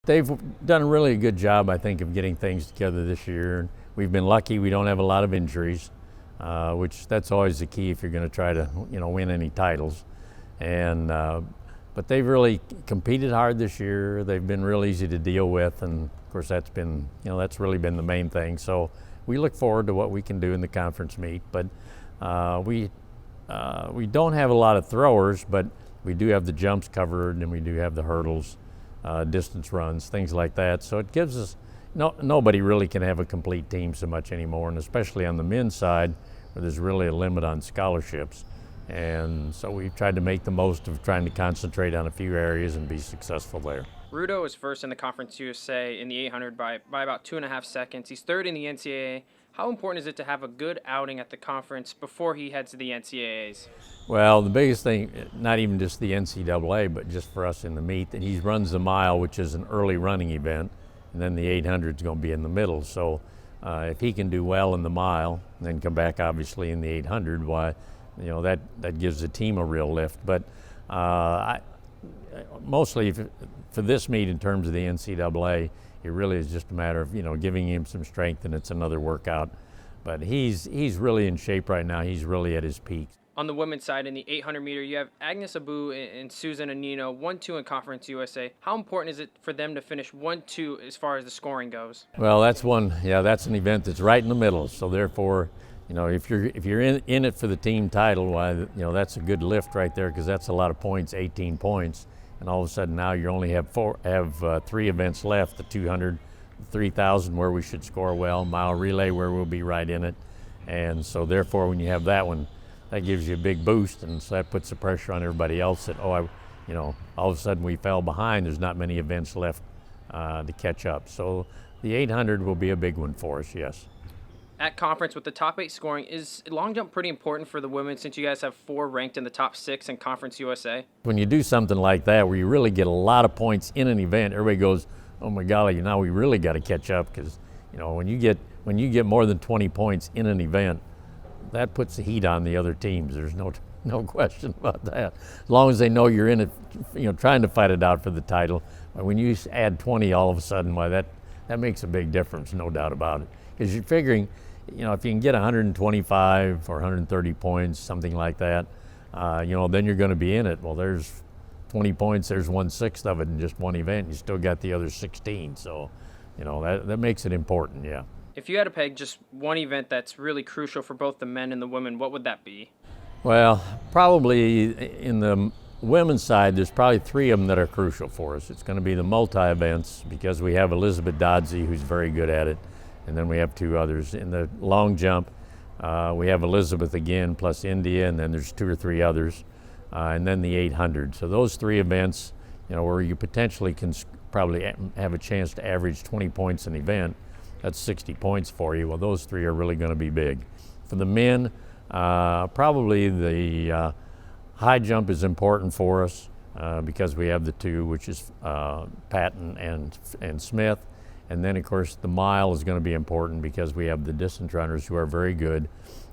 They've done a really good job, I think, of getting things together this year. We've been lucky; we don't have a lot of injuries, which that's always the key if you're going to try to, win any titles. And but they've really competed hard this year. They've been real easy to deal with, and of course that's been, that's really been the main thing. So we look forward to what we can do in the conference meet. But we don't have a lot of throwers, but we do have the jumps covered, and we do have the hurdles, distance runs, things like that. So it gives us, nobody really can have a complete team so much anymore, and especially on the men's side, where there's really a limit on scholarships. And so we've tried to make the most of trying to concentrate on a few areas and be successful there. Rudo is first in the Conference USA in the 800 by about 2.5 seconds. He's third in the NCAA. How important is it to have a good outing at the conference before he heads to the NCAAs? Well, the biggest thing, not even just the NCAA, but just for us in the meet, that he runs the mile, which is an early running event, and then the 800 is going to be in the middle. So if he can do well in the mile, and then come back obviously in the 800, why, that gives the team a real lift. But mostly for this meet, in terms of the NCAA, it really is just a matter of giving him some strength, and it's another workout. But he's really in shape right now. He's really at his peak. On the women's side, in the 800 meter, you have Agnes Abu and Susan Anino, 1-2 in Conference USA. How important is it for them to finish 1-2 as far as the scoring goes? Well, that's an event that's right in the middle. So therefore, if you're in it for the team title, why, that's a good lift right there, because that's a lot of points, 18 points. And all of a sudden now you only have three events left: the 200, 3,000 where we should score well, mile relay where we'll be right in it. And so therefore, when you have that one, that gives you a big boost, and so that puts the pressure on everybody else that, all of a sudden we fell behind. There's not many events left to catch up. So the 800 will be a big one for us, yes. At conference, with the top 8 scoring, is long jump pretty important for the women, since you guys have 4 ranked in the top 6 in Conference USA? When you do something like that, where you really get a lot of points in an event, everybody goes, oh my golly, now we really got to catch up, because when you get more than 20 points in an event, that puts the heat on the other teams. There's no question about that. As long as they know you're in it, trying to fight it out for the title. But when you add 20 all of a sudden, why, that makes a big difference, no doubt about it. Because you're figuring, if you can get 125 or 130 points, something like that, then you're going to be in it. Well, there's 20 points, there's 1/6 of it in just one event. You still got the other 16. So, that makes it important, yeah. If you had to peg just one event that's really crucial for both the men and the women, what would that be? Well, probably in the women's side, there's probably 3 of them that are crucial for us. It's going to be the multi-events, because we have Elizabeth Dodsey, who's very good at it, and then we have 2 others. In the long jump, we have Elizabeth again, plus India, and then there's 2 or 3 others, and then the 800. So those 3 events, where you potentially can probably have a chance to average 20 points an event, that's 60 points for you. Well, those 3 are really going to be big. For the men, probably the high jump is important for us, because we have the 2, which is Patton and Smith. And then, of course, the mile is going to be important, because we have the distance runners who are very good.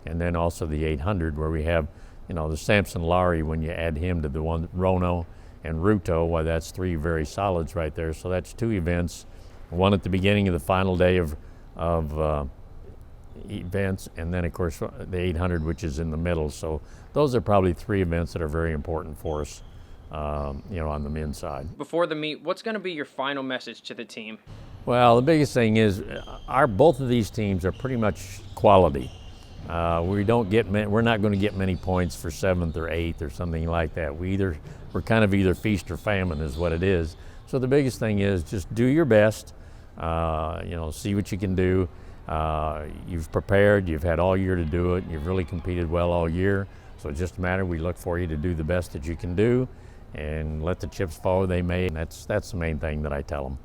And then also the 800, where we have, the Samson Lowry, when you add him to the one, Rono and Ruto, why, that's 3 very solids right there. So that's 2 events, one at the beginning of the final day of events, and then, of course, the 800, which is in the middle. So those are probably 3 events that are very important for us, on the men's side. Before the meet, what's going to be your final message to the team? Well, the biggest thing is both of these teams are pretty much quality. We're not going to get many points for 7th or 8th or something like that. We're kind of either feast or famine is what it is. So the biggest thing is just do your best. See what you can do. You've prepared. You've had all year to do it. You've really competed well all year. So it's just a matter, we look for you to do the best that you can do, and let the chips fall where they may. And that's the main thing that I tell them.